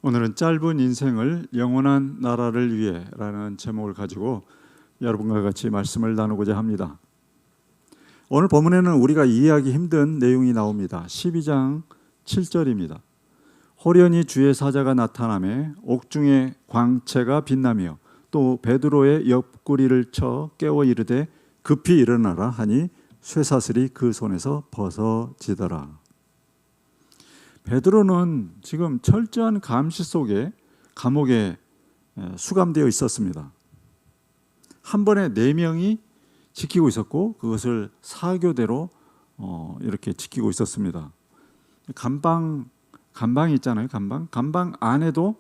오늘은 짧은 인생을 영원한 나라를 위해라는 제목을 가지고 여러분과 같이 말씀을 나누고자 합니다. 오늘 본문에는 우리가 이해하기 힘든 내용이 나옵니다. 12장 7절입니다. 호련히 주의 사자가 나타나매 옥중에 광채가 빛나며 또 베드로의 옆구리를 쳐 깨워 이르되 급히 일어나라 하니 쇠사슬이 그 손에서 벗어지더라. 베드로는 지금 철저한 감시 속에 감옥에 수감되어 있었습니다. 한 번에 4명이 지키고 있었고 그것을 사교대로 이렇게 지키고 있었습니다. 감방이 있잖아요. 감방 안에도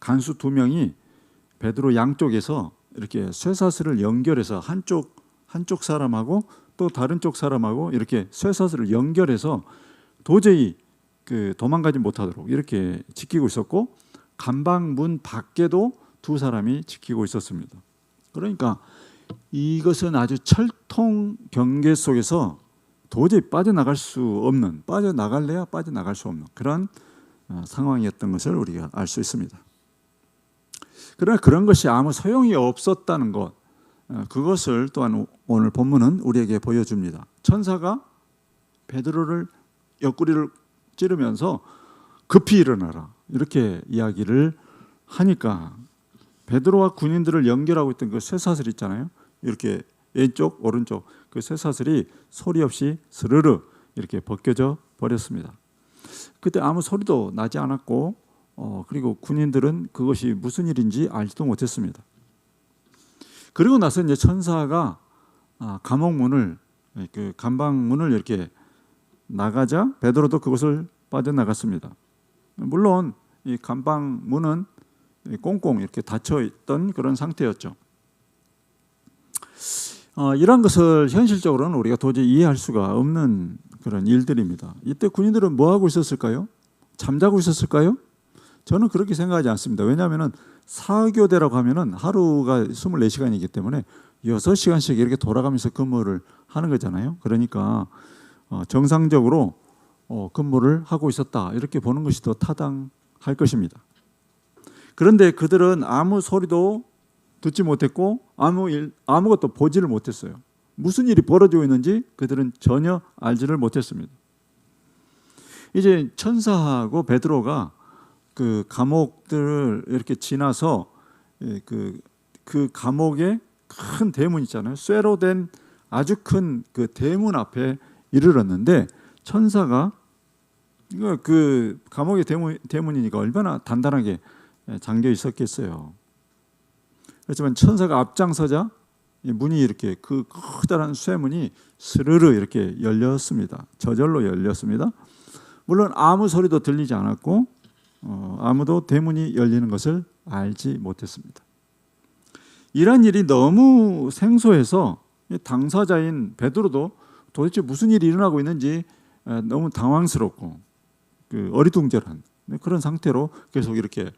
간수 2명이 베드로 양쪽에서 이렇게 쇠사슬을 연결해서 한쪽 사람하고 또 다른 쪽 사람하고 이렇게 쇠사슬을 연결해서 도저히 도망가지 못하도록 이렇게 지키고 있었고, 감방 문 밖에도 2 사람이 지키고 있었습니다. 그러니까 이것은 아주 철통 경계 속에서 도저히 빠져나갈 수 없는, 빠져나갈래야 빠져나갈 수 없는 그런 상황이었던 것을 우리가 알 수 있습니다. 그러나 그런 것이 아무 소용이 없었다는 것, 그것을 또한 오늘 본문은 우리에게 보여줍니다. 천사가 베드로를 옆구리를 찌르면서 급히 일어나라 이렇게 이야기를 하니까 베드로와 군인들을 연결하고 있던 그 쇠사슬 있잖아요. 이렇게 왼쪽 오른쪽 그 쇠사슬이 소리 없이 스르르 이렇게 벗겨져 버렸습니다. 그때 아무 소리도 나지 않았고 그리고 군인들은 그것이 무슨 일인지 알지도 못했습니다. 그리고 나서 이제 천사가 감옥 문을, 그 감방 문을 이렇게 나가자 베드로도 그것을 빠져나갔습니다. 물론 이 감방 문은 꽁꽁 이렇게 닫혀 있던 그런 상태였죠. 이런 것을 현실적으로는 우리가 도저히 이해할 수가 없는 그런 일들입니다. 이때 군인들은 뭐 하고 있었을까요? 잠자고 있었을까요? 저는 그렇게 생각하지 않습니다. 왜냐하면 사교대라고 하면은 하루가 24시간이기 때문에 6시간씩 이렇게 돌아가면서 근무를 하는 거잖아요. 그러니까 정상적으로 근무를 하고 있었다 이렇게 보는 것이 더 타당할 것입니다. 그런데 그들은 아무 소리도 듣지 못했고 아무것도 보지를 못했어요. 무슨 일이 벌어지고 있는지 그들은 전혀 알지를 못했습니다. 이제 천사하고 베드로가 그 감옥들을 이렇게 지나서 그 감옥에 큰 대문 있잖아요. 쇠로 된 아주 큰 그 대문 앞에 이르렀는데 천사가 그 감옥의 대문이니까 얼마나 단단하게 잠겨 있었겠어요. 그렇지만 천사가 앞장서자 문이 이렇게 그 커다란 쇠문이 스르르 이렇게 열렸습니다. 저절로 열렸습니다. 물론 아무 소리도 들리지 않았고 아무도 대문이 열리는 것을 알지 못했습니다. 이런 일이 너무 생소해서 당사자인 베드로도 도대체 무슨 일이 일어나고 있는지 너무 당황스럽고 어리둥절한 그런 상태로 계속 이렇게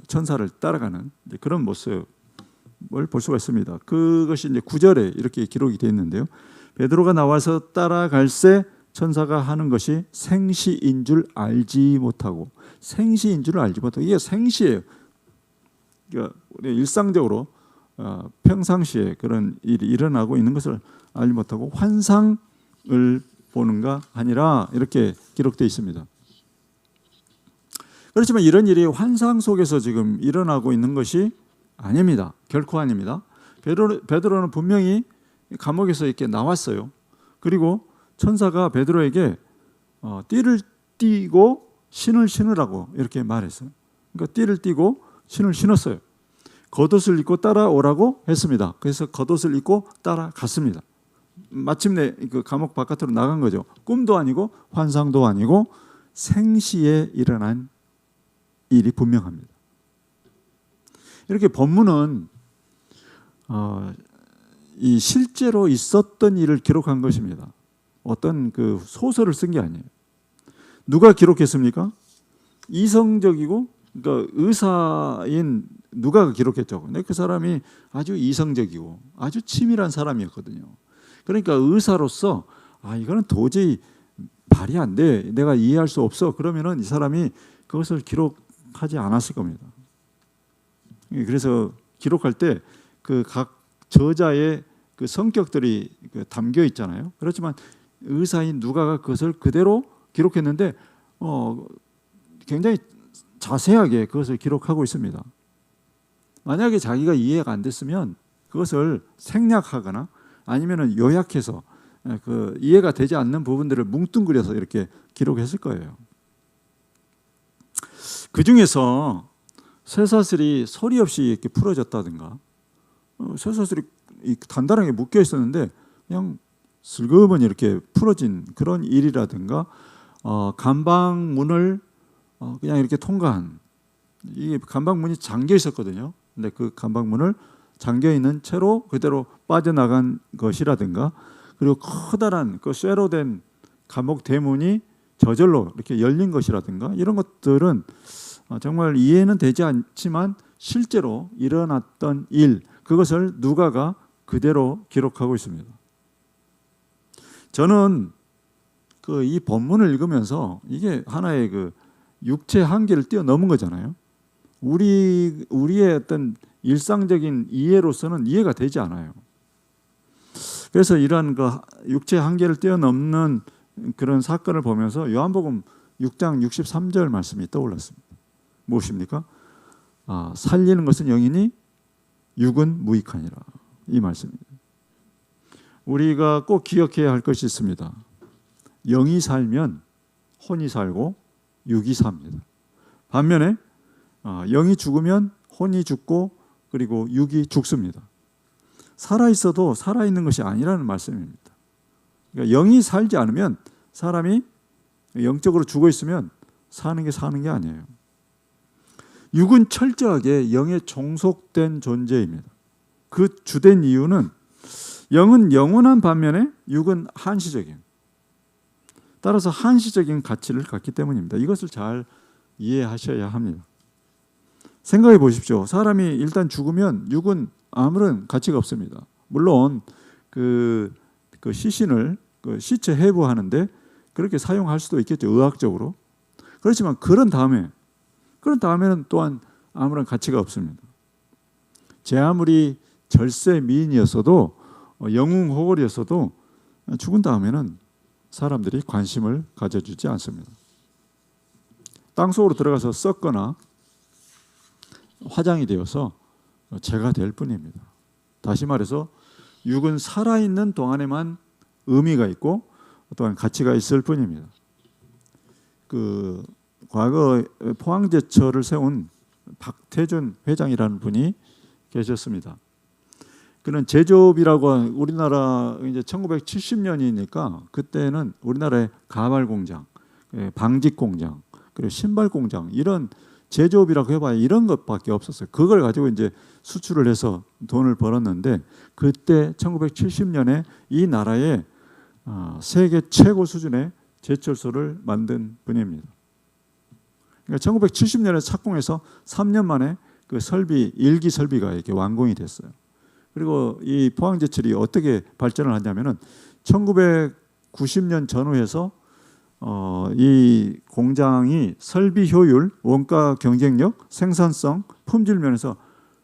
천사를 따라가는 그런 모습을 볼 수가 있습니다. 그것이 이제 9절에 이렇게 기록이 되어 있는데요. 베드로가 나와서 따라갈새 천사가 하는 것이 생시인 줄 알지 못하고, 생시인 줄 알지 못하고, 이게 생시예요. 그러니까 우리 일상적으로 평상시에 그런 일이 일어나고 있는 것을 알지 못하고 환상을 보는가 아니라 이렇게 기록되어 있습니다. 그렇지만 이런 일이 환상 속에서 지금 일어나고 있는 것이 아닙니다. 결코 아닙니다. 베드로는 분명히 감옥에서 이렇게 나왔어요. 그리고 천사가 베드로에게 띠를 띠고 신을 신으라고 이렇게 말했어요. 그러니까 띠를 띠고 신을 신었어요. 겉옷을 입고 따라오라고 했습니다. 그래서 겉옷을 입고 따라갔습니다. 마침내 그 감옥 바깥으로 나간 거죠. 꿈도 아니고 환상도 아니고 생시에 일어난 일이 분명합니다. 이렇게 본문은 이 실제로 있었던 일을 기록한 것입니다. 어떤 그 소설을 쓴 게 아니에요. 누가 기록했습니까? 이성적이고 그러니까 의사인 누가 기록했죠. 근데 그 사람이 아주 이성적이고 아주 치밀한 사람이었거든요. 그러니까 의사로서 이거는 도저히 말이 안 돼. 내가 이해할 수 없어. 그러면은 이 사람이 그것을 기록 기록하지 않았을 겁니다. 그래서 기록할 때 그 각 저자의 그 성격들이 담겨 있잖아요. 그렇지만 의사인 누가가 그것을 그대로 기록했는데 굉장히 자세하게 그것을 기록하고 있습니다. 만약에 자기가 이해가 안 됐으면 그것을 생략하거나 아니면 요약해서 그 이해가 되지 않는 부분들을 뭉뚱그려서 이렇게 기록했을 거예요. 그 중에서 쇠사슬이 소리 없이 이렇게 풀어졌다든가, 쇠사슬이 단단하게 묶여 있었는데 그냥 슬그머니 이렇게 풀어진 그런 일이라든가, 감방문을 그냥 이렇게 통과한, 이 감방문이 잠겨 있었거든요. 근데 그 감방문을 잠겨 있는 채로 그대로 빠져나간 것이라든가, 그리고 커다란 그 쇠로 된 감옥 대문이 저절로 이렇게 열린 것이라든가, 이런 것들은 정말 이해는 되지 않지만 실제로 일어났던 일, 그것을 누가가 그대로 기록하고 있습니다. 저는 이 본문을 읽으면서 이게 하나의 그 육체 한계를 뛰어넘은 거잖아요. 우리의 어떤 일상적인 이해로서는 이해가 되지 않아요. 그래서 이러한 그 육체 한계를 뛰어넘는 그런 사건을 보면서 요한복음 6장 63절 말씀이 떠올랐습니다. 무엇입니까? 살리는 것은 영이니 육은 무익하니라. 이 말씀입니다. 우리가 꼭 기억해야 할 것이 있습니다. 영이 살면 혼이 살고 육이 삽니다. 반면에 영이 죽으면 혼이 죽고 그리고 육이 죽습니다. 살아있어도 살아있는 것이 아니라는 말씀입니다. 그러니까 영이 살지 않으면, 사람이 영적으로 죽어 있으면 사는 게 아니에요. 육은 철저하게 영에 종속된 존재입니다. 그 주된 이유는 영은 영원한 반면에 육은 한시적인, 따라서 한시적인 가치를 갖기 때문입니다. 이것을 잘 이해하셔야 합니다. 생각해 보십시오. 사람이 일단 죽으면 육은 아무런 가치가 없습니다. 물론 그 시신을 시체 해부하는데 그렇게 사용할 수도 있겠죠, 의학적으로. 그렇지만 그런 다음에는 또한 아무런 가치가 없습니다. 제 아무리 절세 미인이었어도 영웅호걸이었어도 죽은 다음에는 사람들이 관심을 가져주지 않습니다. 땅속으로 들어가서 썩거나 화장이 되어서 재가 될 뿐입니다. 다시 말해서 육은 살아있는 동안에만 의미가 있고 또한 가치가 있을 뿐입니다. 과거 포항제철을 세운 박태준 회장이라는 분이 계셨습니다. 그는 제조업이라고, 우리나라 이제 1970년이니까 그때는 우리나라의 가발 공장, 방직 공장, 그리고 신발 공장, 이런 제조업이라고 해봐야 이런 것밖에 없었어요. 그걸 가지고 이제 수출을 해서 돈을 벌었는데, 그때 1970년에 이 나라에 세계 최고 수준의 제철소를 만든 분입니다. 그러니까 1970년에 착공해서 3년 만에 그 설비, 1기 설비가 이렇게 완공이 됐어요. 그리고 이 포항제철이 어떻게 발전을 하냐면은 1990년 전후해서 이 공장이 설비 효율, 원가 경쟁력, 생산성, 품질 면에서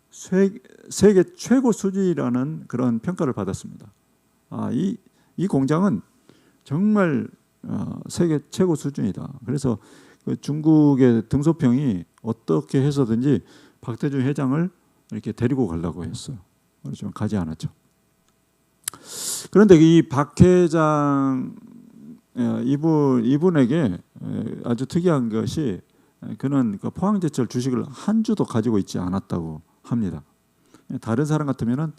세계 최고 수준이라는 그런 평가를 받았습니다. 이 공장은 정말 세계 최고 수준이다. 그래서 그 중국의 등소평이 어떻게 해서든지 박태준 회장을 이렇게 데리고 가려고 했어요. 그렇지만 가지 않았죠. 그런데 이 박 회장 이분에게 아주 특이한 것이, 그는 그 포항제철 주식을 한 주도 가지고 있지 않았다고 합니다. 다른 사람 같으면은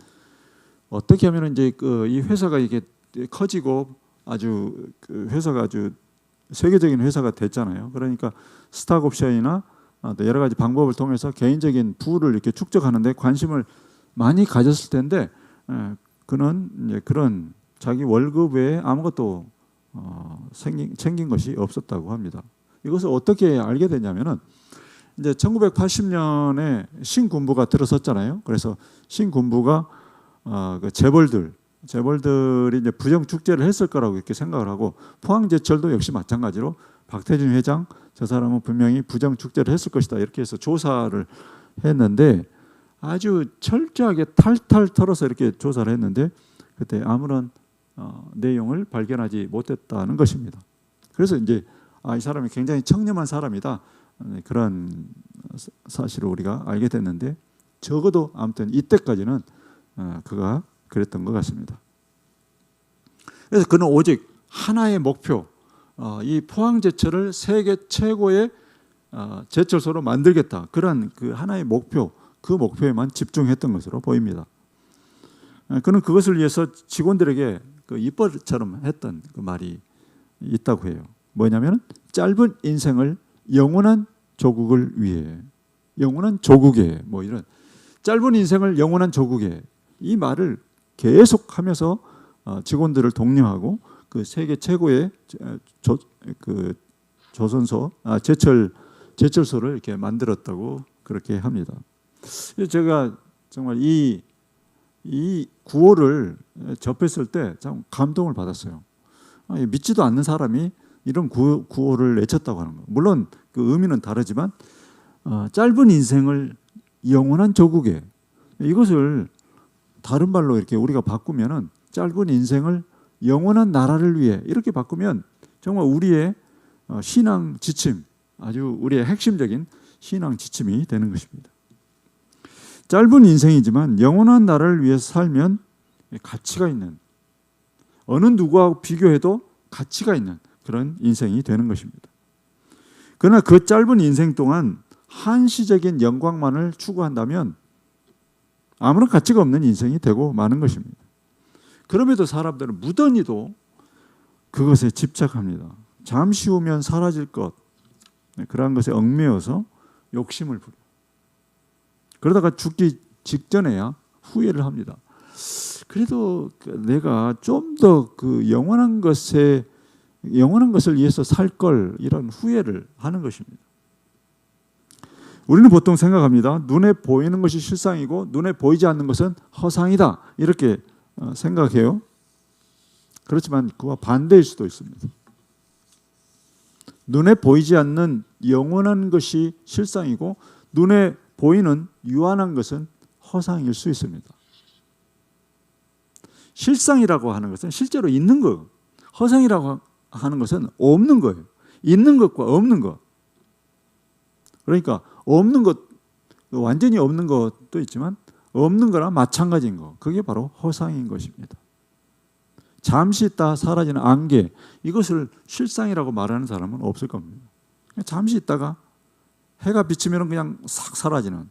어떻게 하면 이제 이 회사가 이게 커지고 아주 회사가 아주 세계적인 회사가 됐잖아요. 그러니까 스탁 옵션이나 여러 가지 방법을 통해서 개인적인 부를 이렇게 축적하는데 관심을 많이 가졌을 텐데, 그는 이제 그런 자기 월급 외에 아무것도 챙긴 것이 없었다고 합니다. 이것을 어떻게 알게 되냐면은, 이제 1980년에 신군부가 들어섰잖아요. 그래서 신군부가 그 재벌들이 이제 부정 축제를 했을 거라고 이렇게 생각을 하고, 포항제철도 역시 마찬가지로 박태준 회장 저 사람은 분명히 부정 축제를 했을 것이다 이렇게 해서 조사를 했는데 아주 철저하게 탈탈 털어서 이렇게 조사를 했는데 그때 아무런 내용을 발견하지 못했다는 것입니다. 그래서 이제 이 사람이 굉장히 청렴한 사람이다 그런 사실을 우리가 알게 됐는데 적어도 아무튼 이때까지는 그가 그랬던 것 같습니다. 그래서 그는 오직 하나의 목표, 이 포항제철을 세계 최고의 제철소로 만들겠다. 그런 그 하나의 목표, 그 목표에만 집중했던 것으로 보입니다. 그는 그것을 위해서 직원들에게 그 입버릇처럼 했던 그 말이 있다고 해요. 뭐냐면 짧은 인생을 영원한 조국을 위해, 영원한 조국에, 뭐 이런 짧은 인생을 영원한 조국에 이 말을 계속하면서 직원들을 독려하고 그 세계 최고의 조선소, 제철소를 이렇게 만들었다고 그렇게 합니다. 제가 정말 이 구호를 접했을 때 참 감동을 받았어요. 믿지도 않는 사람이 이런 구호를 외쳤다고 하는 거. 물론 그 의미는 다르지만 짧은 인생을 영원한 조국에, 이것을 다른 말로 이렇게 우리가 바꾸면은 짧은 인생을 영원한 나라를 위해 이렇게 바꾸면 정말 우리의 신앙 지침, 아주 우리의 핵심적인 신앙 지침이 되는 것입니다. 짧은 인생이지만 영원한 나라를 위해서 살면 가치가 있는, 어느 누구와 비교해도 가치가 있는 그런 인생이 되는 것입니다. 그러나 그 짧은 인생 동안 한시적인 영광만을 추구한다면 아무런 가치가 없는 인생이 되고 마는 것입니다. 그럼에도 사람들은 무던히도 그것에 집착합니다. 잠시 후면 사라질 것, 그러한 것에 얽매여서 욕심을 부려. 그러다가 죽기 직전에야 후회를 합니다. 그래도 내가 좀 더 그 영원한 것을 위해서 살 걸, 이런 후회를 하는 것입니다. 우리는 보통 생각합니다. 눈에 보이는 것이 실상이고 눈에 보이지 않는 것은 허상이다, 이렇게 생각해요. 그렇지만 그와 반대일 수도 있습니다. 눈에 보이지 않는 영원한 것이 실상이고 눈에 보이는 유한한 것은 허상일 수 있습니다. 실상이라고 하는 것은 실제로 있는 거, 허상이라고 하는 것은 없는 거예요. 있는 것과 없는 것. 그러니까 없는 것, 완전히 없는 것도 있지만 없는 거랑 마찬가지인 것, 그게 바로 허상인 것입니다. 잠시 있다 사라지는 안개, 이것을 실상이라고 말하는 사람은 없을 겁니다. 잠시 있다가 해가 비치면 그냥 싹 사라지는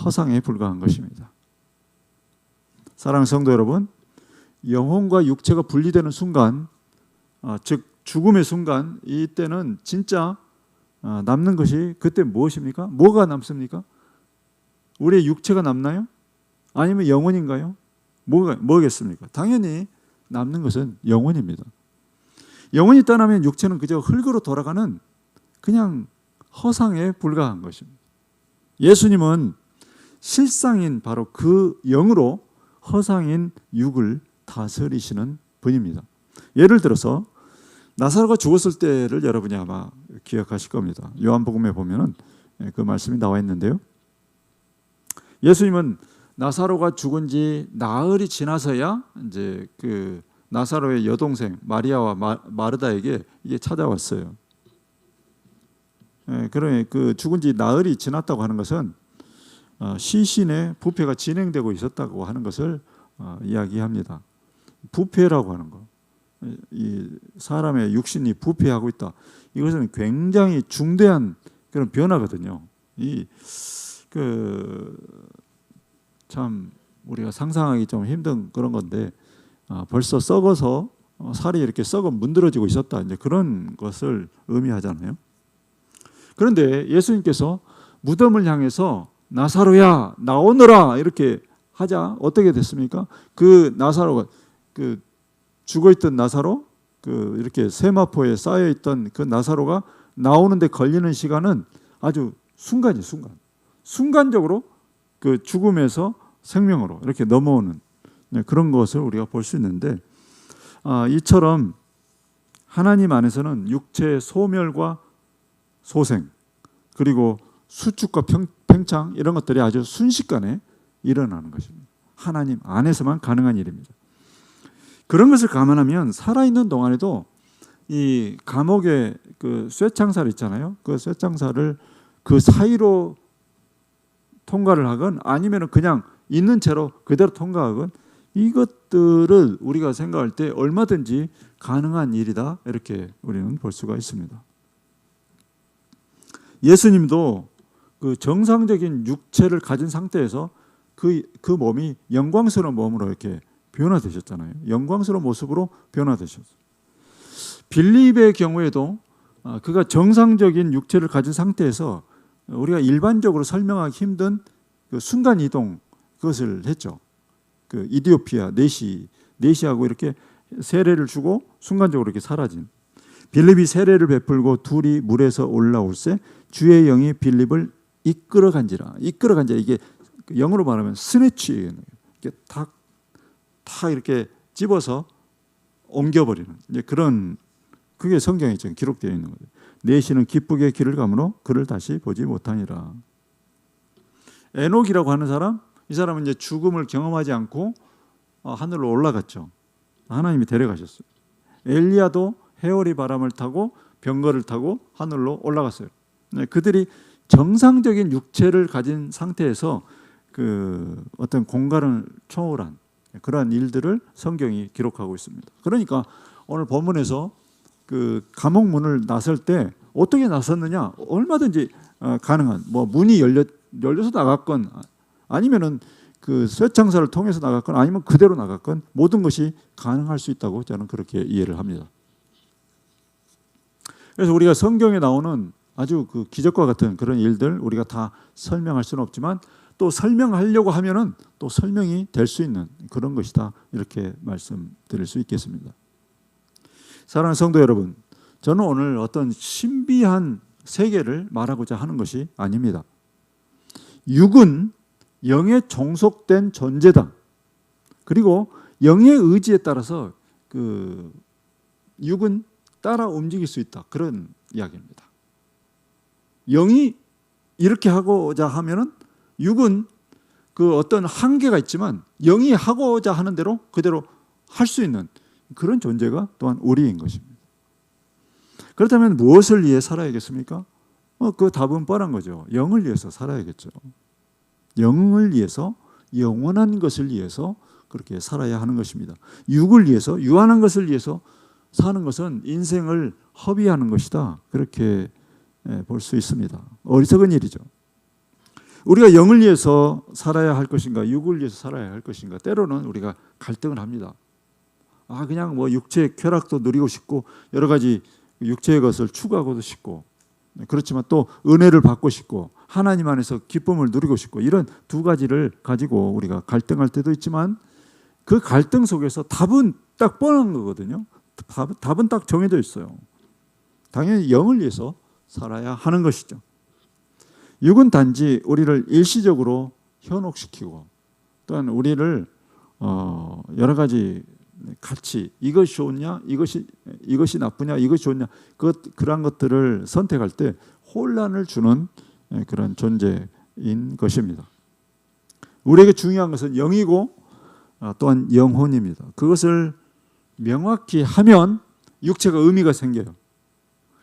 허상에 불과한 것입니다. 사랑하는 성도 여러분, 영혼과 육체가 분리되는 순간, 즉 죽음의 순간, 이때는 진짜 남는 것이 그때 무엇입니까? 뭐가 남습니까? 우리의 육체가 남나요? 아니면 영혼인가요? 뭐겠습니까? 당연히 남는 것은 영혼입니다. 영혼이 떠나면 육체는 그저 흙으로 돌아가는 그냥 허상에 불과한 것입니다. 예수님은 실상인 바로 그 영으로 허상인 육을 다스리시는 분입니다. 예를 들어서 나사로가 죽었을 때를 여러분이 아마 기억하실 겁니다. 요한복음에 보면은 그 말씀이 나와 있는데요. 예수님은 나사로가 죽은 지 나흘이 지나서야 이제 그 나사로의 여동생 마리아와 마르다에게 이게 찾아왔어요. 그러니 그 죽은 지 나흘이 지났다고 하는 것은 시신의 부패가 진행되고 있었다고 하는 것을 이야기합니다. 부패라고 하는 것, 이 사람의 육신이 부패하고 있다. 이것은 굉장히 중대한 그런 변화거든요. 참 우리가 상상하기 좀 힘든 그런 건데 벌써 썩어서 살이 이렇게 썩어 문드러지고 있었다. 이제 그런 것을 의미하잖아요. 그런데 예수님께서 무덤을 향해서 나사로야 나오너라 이렇게 하자 어떻게 됐습니까? 그 나사로가 그 죽어 있던 나사로, 그 이렇게 세마포에 쌓여 있던 그 나사로가 나오는데 걸리는 시간은 아주 순간이에요. 순간적으로 그 죽음에서 생명으로 이렇게 넘어오는 그런 것을 우리가 볼 수 있는데, 이처럼 하나님 안에서는 육체의 소멸과 소생, 그리고 수축과 팽창 이런 것들이 아주 순식간에 일어나는 것입니다. 하나님 안에서만 가능한 일입니다. 그런 것을 감안하면 살아있는 동안에도 이 감옥의 그 쇠창살 있잖아요. 그 쇠창살을 그 사이로 통과를 하건 아니면 그냥 있는 채로 그대로 통과하건 이것들을 우리가 생각할 때 얼마든지 가능한 일이다, 이렇게 우리는 볼 수가 있습니다. 예수님도 그 정상적인 육체를 가진 상태에서 그 몸이 영광스러운 몸으로 이렇게 변화되셨잖아요. 영광스러운 모습으로 변화되셨어요. 빌립의 경우에도 그가 정상적인 육체를 가진 상태에서 우리가 일반적으로 설명하기 힘든 그 순간 이동, 그것을 했죠. 그 이디오피아 내시하고 이렇게 세례를 주고 순간적으로 이렇게 사라진. 빌립이 세례를 베풀고 둘이 물에서 올라올새 주의 영이 빌립을 이끌어간지라. 이게 영어로 말하면 스네치, 이렇게 다 이렇게 집어서 옮겨버리는 이제 그런, 그게 성경에 지금 기록되어 있는 거죠. 내시는 기쁘게 길을 가므로 그를 다시 보지 못하니라. 에녹이라고 하는 사람, 이 사람은 이제 죽음을 경험하지 않고 하늘로 올라갔죠. 하나님이 데려가셨어요. 엘리야도 해오리 바람을 타고 병거를 타고 하늘로 올라갔어요. 그들이 정상적인 육체를 가진 상태에서 그 어떤 공간을 초월한 그러한 일들을 성경이 기록하고 있습니다. 그러니까 오늘 본문에서 그 감옥 문을 나설 때 어떻게 나섰느냐, 얼마든지 가능한, 뭐 문이 열려서 나갔건 아니면은 그 쇠창살을 통해서 나갔건 아니면 그대로 나갔건 모든 것이 가능할 수 있다고 저는 그렇게 이해를 합니다. 그래서 우리가 성경에 나오는 아주 그 기적과 같은 그런 일들 우리가 다 설명할 수는 없지만 또 설명하려고 하면은 또 설명이 될 수 있는 그런 것이다, 이렇게 말씀드릴 수 있겠습니다. 사랑하는 성도 여러분, 저는 오늘 어떤 신비한 세계를 말하고자 하는 것이 아닙니다. 육은 영에 종속된 존재다. 그리고 영의 의지에 따라서 그 육은 따라 움직일 수 있다, 그런 이야기입니다. 영이 이렇게 하고자 하면은 육은 그 어떤 한계가 있지만 영이 하고자 하는 대로 그대로 할 수 있는 그런 존재가 또한 우리인 것입니다. 그렇다면 무엇을 위해 살아야겠습니까? 그 답은 뻔한 거죠. 영을 위해서 살아야겠죠. 영을 위해서, 영원한 것을 위해서 그렇게 살아야 하는 것입니다. 육을 위해서, 유한한 것을 위해서 사는 것은 인생을 허비하는 것이다, 그렇게 볼 수 있습니다. 어리석은 일이죠. 우리가 영을 위해서 살아야 할 것인가, 육을 위해서 살아야 할 것인가, 때로는 우리가 갈등을 합니다. 그냥 뭐 육체의 쾌락도 누리고 싶고 여러 가지 육체의 것을 추구하고도 싶고, 그렇지만 또 은혜를 받고 싶고 하나님 안에서 기쁨을 누리고 싶고, 이런 두 가지를 가지고 우리가 갈등할 때도 있지만 그 갈등 속에서 답은 딱 뻔한 거거든요. 답은 딱 정해져 있어요. 당연히 영을 위해서 살아야 하는 것이죠. 육은 단지 우리를 일시적으로 현혹시키고 또한 우리를 여러 가지 가치, 이것이 좋냐, 이것이 나쁘냐, 이것이 좋냐, 그러한 것들을 선택할 때 혼란을 주는 그런 존재인 것입니다. 우리에게 중요한 것은 영이고 또한 영혼입니다. 그것을 명확히 하면 육체가 의미가 생겨요.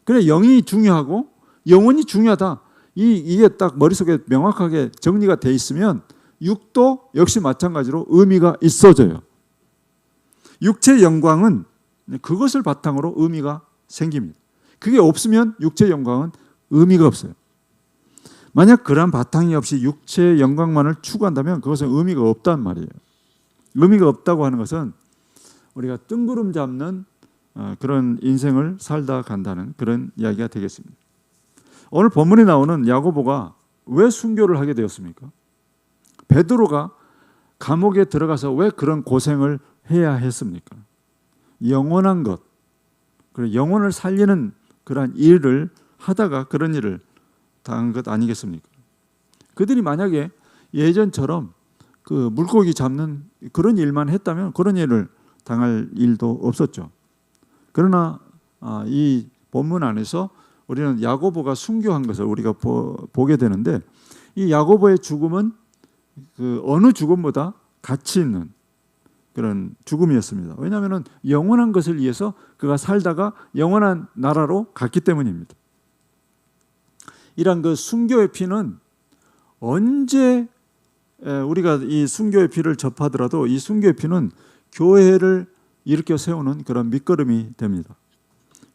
그래, 영이 중요하고 영혼이 중요하다, 이게 딱 머릿속에 명확하게 정리가 돼 있으면 육도 역시 마찬가지로 의미가 있어져요. 육체의 영광은 그것을 바탕으로 의미가 생깁니다. 그게 없으면 육체의 영광은 의미가 없어요. 만약 그러한 바탕이 없이 육체의 영광만을 추구한다면 그것은 의미가 없단 말이에요. 의미가 없다고 하는 것은 우리가 뜬구름 잡는 그런 인생을 살다 간다는 그런 이야기가 되겠습니다. 오늘 본문에 나오는 야고보가 왜 순교를 하게 되었습니까? 베드로가 감옥에 들어가서 왜 그런 고생을 해야 했습니까? 영원한 것, 그리고 영혼을 살리는 그러한 일을 하다가 그런 일을 당한 것 아니겠습니까? 그들이 만약에 예전처럼 그 물고기 잡는 그런 일만 했다면 그런 일을 당할 일도 없었죠. 그러나 이 본문 안에서 우리는 야고보가 순교한 것을 우리가 보게 되는데, 이 야고보의 죽음은 그 어느 죽음보다 가치 있는 그런 죽음이었습니다. 왜냐하면 영원한 것을 위해서 그가 살다가 영원한 나라로 갔기 때문입니다. 이런 그 순교의 피는 언제 우리가 이 순교의 피를 접하더라도 이 순교의 피는 교회를 일으켜 세우는 그런 밑거름이 됩니다.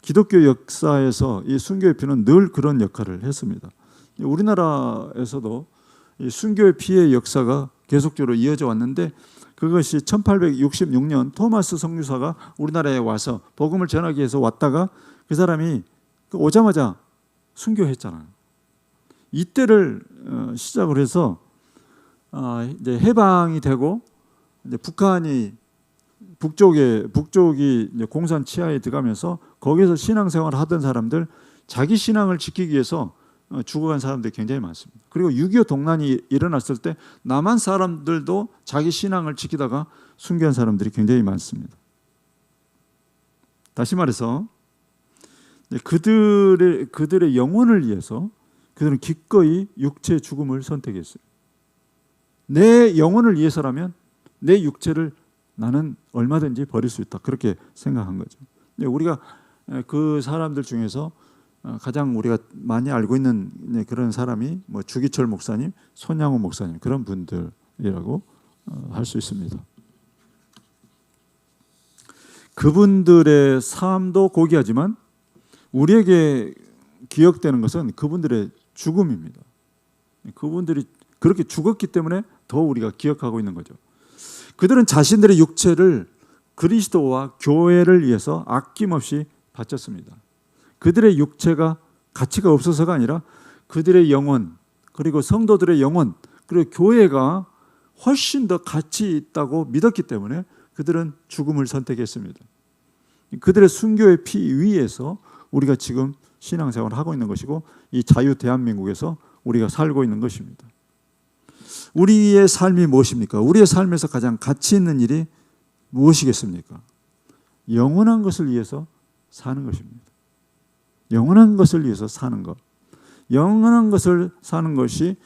기독교 역사에서 이 순교의 피는 늘 그런 역할을 했습니다. 우리나라에서도 이 순교의 피의 역사가 계속적으로 이어져 왔는데, 그것이 1866년 토마스 선교사가 우리나라에 와서 복음을 전하기 위해서 왔다가 그 사람이 오자마자 순교했잖아요. 이때를 시작으로 해서 이제 해방이 되고, 이제 북쪽이 이제 공산 치하에 들어가면서 거기서 신앙생활을 하던 사람들, 자기 신앙을 지키기 위해서 죽어간 사람들이 굉장히 많습니다. 그리고 6.25 동란이 일어났을 때 남한 사람들도 자기 신앙을 지키다가 순교한 사람들이 굉장히 많습니다. 다시 말해서 그들의 영혼을 위해서 그들은 기꺼이 육체의 죽음을 선택했어요. 내 영혼을 위해서라면 내 육체를 나는 얼마든지 버릴 수 있다, 그렇게 생각한 거죠. 우리가 그 사람들 중에서 가장 우리가 많이 알고 있는 그런 사람이 뭐 주기철 목사님, 손양호 목사님, 그런 분들이라고 할 수 있습니다. 그분들의 삶도 고귀하지만 우리에게 기억되는 것은 그분들의 죽음입니다. 그분들이 그렇게 죽었기 때문에 더 우리가 기억하고 있는 거죠. 그들은 자신들의 육체를 그리스도와 교회를 위해서 아낌없이 바쳤습니다. 그들의 육체가 가치가 없어서가 아니라 그들의 영혼, 그리고 성도들의 영혼, 그리고 교회가 훨씬 더 가치 있다고 믿었기 때문에 그들은 죽음을 선택했습니다. 그들의 순교의 피 위에서 우리가 지금 신앙생활을 하고 있는 것이고, 이 자유 대한민국에서 우리가 살고 있는 것입니다. 우리의 삶이 무엇입니까? 우리의 삶에서 가장 가치 있는 일이 무엇이겠습니까? 영원한 것을 위해서 사는 것입니다. 영원한 것을 위해서 사는 것. 영원한 것을 사는 것이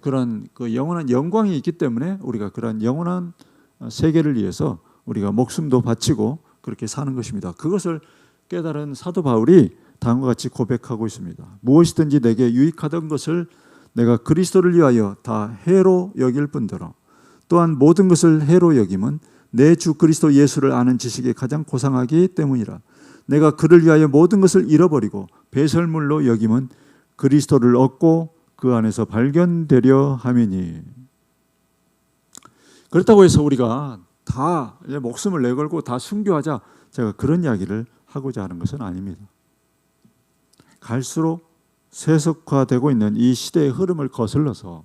그런 그 영원한 영광이 있기 때문에 우리가 그런 영원한 세계를 위해서 우리가 목숨도 바치고 그렇게 사는 것입니다. 그것을 깨달은 사도 바울이 다음과 같이 고백하고 있습니다. 무엇이든지 내게 유익하던 것을 내가 그리스도를 위하여 다 해로 여길 뿐더러 또한 모든 것을 해로 여김은 내 주 그리스도 예수를 아는 지식이 가장 고상하기 때문이라. 내가 그를 위하여 모든 것을 잃어버리고 배설물로 여김은 그리스도를 얻고 그 안에서 발견되려 함이니. 그렇다고 해서 우리가 다 목숨을 내걸고 다 순교하자, 제가 그런 이야기를 하고자 하는 것은 아닙니다. 갈수록 세속화되고 있는 이 시대의 흐름을 거슬러서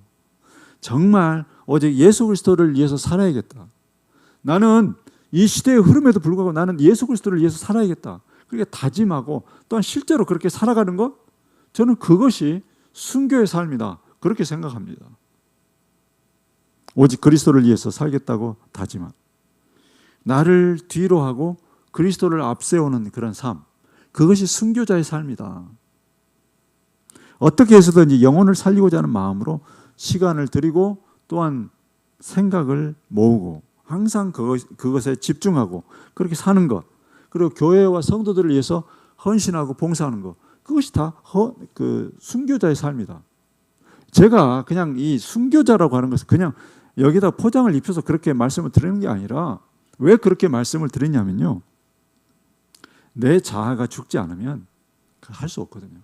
정말 오직 예수 그리스도를 위해서 살아야겠다. 나는 이 시대의 흐름에도 불구하고 나는 예수 그리스도를 위해서 살아야겠다. 그렇게 다짐하고 또한 실제로 그렇게 살아가는 것, 저는 그것이 순교의 삶이다, 그렇게 생각합니다. 오직 그리스도를 위해서 살겠다고 다짐한, 나를 뒤로 하고 그리스도를 앞세우는 그런 삶, 그것이 순교자의 삶이다. 어떻게 해서든지 영혼을 살리고자 하는 마음으로 시간을 들이고 또한 생각을 모으고 항상 그것에 집중하고 그렇게 사는 것, 그리고 교회와 성도들을 위해서 헌신하고 봉사하는 것, 그것이 다 그 순교자의 삶이다. 제가 그냥 이 순교자라고 하는 것은 그냥 여기다 포장을 입혀서 그렇게 말씀을 드리는 게 아니라, 왜 그렇게 말씀을 드리냐면요, 내 자아가 죽지 않으면 할 수 없거든요.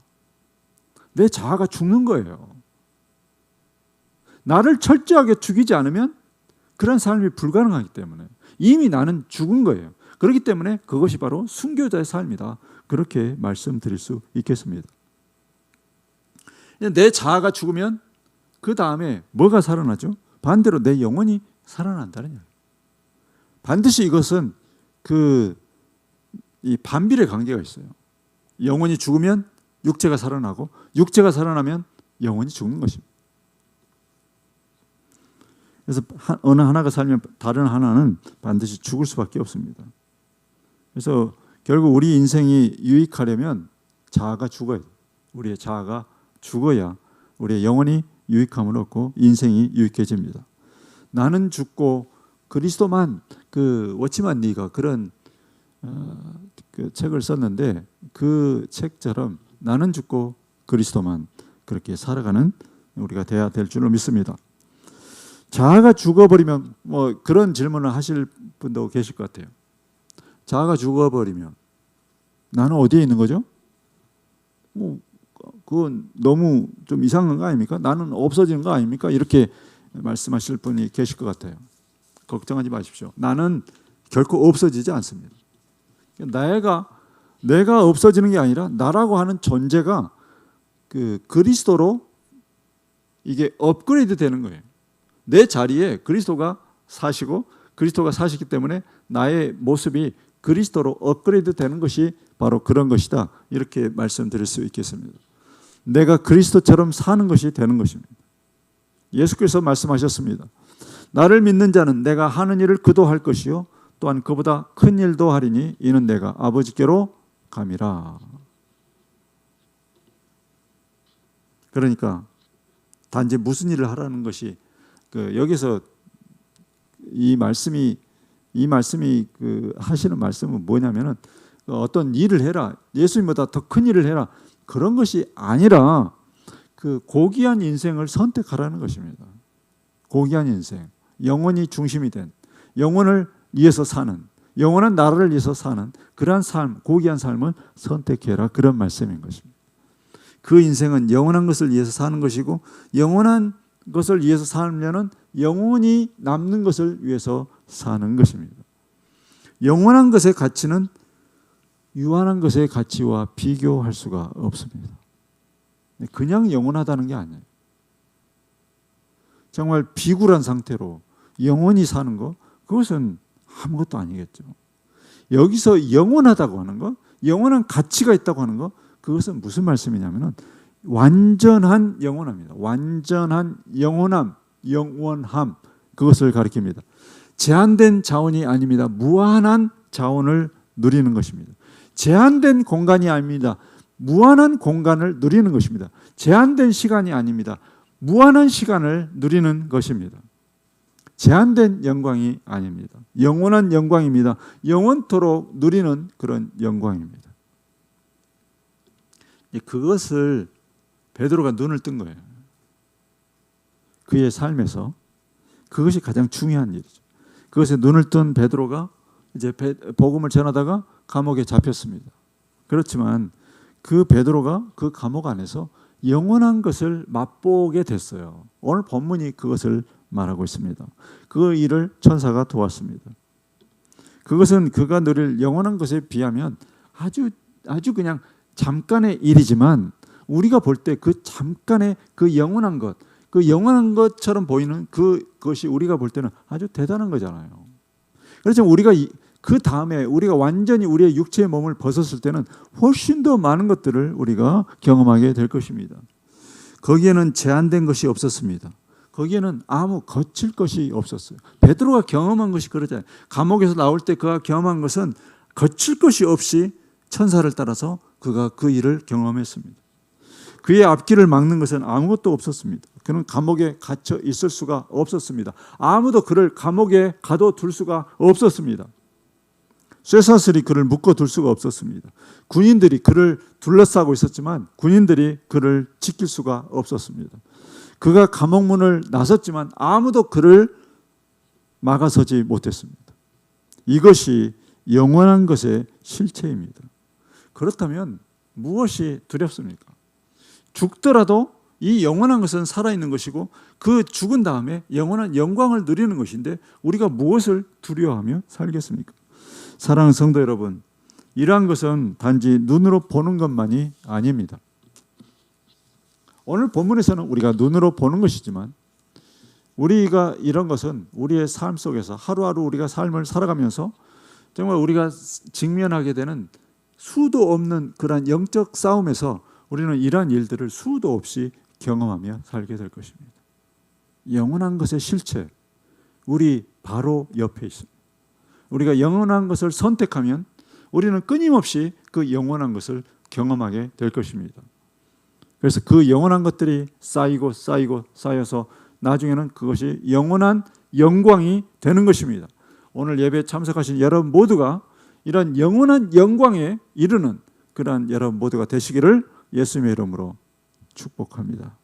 내 자아가 죽는 거예요. 나를 철저하게 죽이지 않으면 그런 삶이 불가능하기 때문에 이미 나는 죽은 거예요. 그렇기 때문에 그것이 바로 순교자의 삶이다, 그렇게 말씀드릴 수 있겠습니다. 내 자아가 죽으면 그 다음에 뭐가 살아나죠? 반대로 내 영혼이 살아난다는 이야기예요. 반드시 이것은 이 반비례 관계가 있어요. 영혼이 죽으면 육체가 살아나고 육체가 살아나면 영혼이 죽는 것입니다. 그래서 어느 하나가 살면 다른 하나는 반드시 죽을 수밖에 없습니다. 그래서 결국 우리 인생이 유익하려면 자아가 죽어야 돼. 우리의 자아가 죽어야 우리의 영혼이 유익함을 얻고 인생이 유익해집니다. 나는 죽고 그리스도만, 그 워치만 니가 그런 그 책을 썼는데 그 책처럼 나는 죽고 그리스도만 그렇게 살아가는 우리가 돼야 될 줄로 믿습니다. 자아가 죽어버리면 뭐 그런 질문을 하실 분도 계실 것 같아요. 자아가 죽어버리면 나는 어디에 있는 거죠? 뭐 그건 너무 좀 이상한 거 아닙니까? 나는 없어지는 거 아닙니까? 이렇게 말씀하실 분이 계실 것 같아요. 걱정하지 마십시오. 나는 결코 없어지지 않습니다. 내가 없어지는 게 아니라 나라고 하는 존재가 그 그리스도로 이게 업그레이드 되는 거예요. 내 자리에 그리스도가 사시고 그리스도가 사시기 때문에 나의 모습이 그리스도로 업그레이드 되는 것이 바로 그런 것이다. 이렇게 말씀드릴 수 있겠습니다. 내가 그리스도처럼 사는 것이 되는 것입니다. 예수께서 말씀하셨습니다. 나를 믿는 자는 내가 하는 일을 그도 할 것이요 또한 그보다 큰 일도 하리니 이는 내가 아버지께로 감이라. 그러니까 단지 무슨 일을 하라는 것이 여기서 이 말씀이 하시는 말씀은 뭐냐면은 어떤 일을 해라, 예수님보다 더 큰 일을 해라, 그런 것이 아니라 그 고귀한 인생을 선택하라는 것입니다. 고귀한 인생, 영혼이 중심이 된, 영혼을 위해서 사는, 영원한 나라를 위해서 사는 그러한 삶, 고귀한 삶을 선택해라, 그런 말씀인 것입니다. 그 인생은 영원한 것을 위해서 사는 것이고, 영원한 것을 위해서 살면은 영원히 남는 것을 위해서 사는 것입니다. 영원한 것의 가치는 유한한 것의 가치와 비교할 수가 없습니다. 그냥 영원하다는 게 아니에요. 정말 비굴한 상태로 영원히 사는 것, 그것은 아무것도 아니겠죠. 여기서 영원하다고 하는 것, 영원한 가치가 있다고 하는 것, 그것은 무슨 말씀이냐면은 완전한 영원함입니다. 완전한 영원함, 그것을 가리킵니다. 제한된 자원이 아닙니다. 무한한 자원을 누리는 것입니다. 제한된 공간이 아닙니다. 무한한 공간을 누리는 것입니다. 제한된 시간이 아닙니다. 무한한 시간을 누리는 것입니다. 제한된 영광이 아닙니다. 영원한 영광입니다. 영원토록 누리는 그런 영광입니다. 그것을 베드로가 눈을 뜬 거예요. 그의 삶에서 그것이 가장 중요한 일이죠. 그것에 눈을 뜬 베드로가 이제 복음을 전하다가 감옥에 잡혔습니다. 그렇지만 그 베드로가 그 감옥 안에서 영원한 것을 맛보게 됐어요. 오늘 본문이 그것을 말하고 있습니다. 그 일을 천사가 도왔습니다. 그것은 그가 누릴 영원한 것에 비하면 아주 그냥 잠깐의 일이지만 우리가 볼 때 그 잠깐의 그 영원한 것, 그 영원한 것처럼 보이는 그것이 우리가 볼 때는 아주 대단한 거잖아요. 그렇지만 우리가 그 다음에 우리가 완전히 우리의 육체의 몸을 벗었을 때는 훨씬 더 많은 것들을 우리가 경험하게 될 것입니다. 거기에는 제한된 것이 없었습니다. 거기에는 아무 거칠 것이 없었어요. 베드로가 경험한 것이 그러잖아요. 감옥에서 나올 때 그가 경험한 것은 거칠 것이 없이 천사를 따라서 그가 그 일을 경험했습니다. 그의 앞길을 막는 것은 아무것도 없었습니다. 그는 감옥에 갇혀 있을 수가 없었습니다. 아무도 그를 감옥에 가둬둘 수가 없었습니다. 쇠사슬이 그를 묶어둘 수가 없었습니다. 군인들이 그를 둘러싸고 있었지만 군인들이 그를 지킬 수가 없었습니다. 그가 감옥문을 나섰지만 아무도 그를 막아서지 못했습니다. 이것이 영원한 것의 실체입니다. 그렇다면 무엇이 두렵습니까? 죽더라도 이 영원한 것은 살아있는 것이고 그 죽은 다음에 영원한 영광을 누리는 것인데 우리가 무엇을 두려워하며 살겠습니까? 사랑하는 성도 여러분, 이러한 것은 단지 눈으로 보는 것만이 아닙니다. 오늘 본문에서는 우리가 눈으로 보는 것이지만 우리가 이런 것은 우리의 삶 속에서 하루하루 우리가 삶을 살아가면서 정말 우리가 직면하게 되는 수도 없는 그러한 영적 싸움에서 우리는 이러한 일들을 수도 없이 경험하며 살게 될 것입니다. 영원한 것의 실체, 우리 바로 옆에 있습니다. 우리가 영원한 것을 선택하면 우리는 끊임없이 그 영원한 것을 경험하게 될 것입니다. 그래서 그 영원한 것들이 쌓이고 쌓이고 쌓여서 나중에는 그것이 영원한 영광이 되는 것입니다. 오늘 예배에 참석하신 여러분 모두가 이런 영원한 영광에 이르는 그러한 여러분 모두가 되시기를 예수님의 이름으로 축복합니다.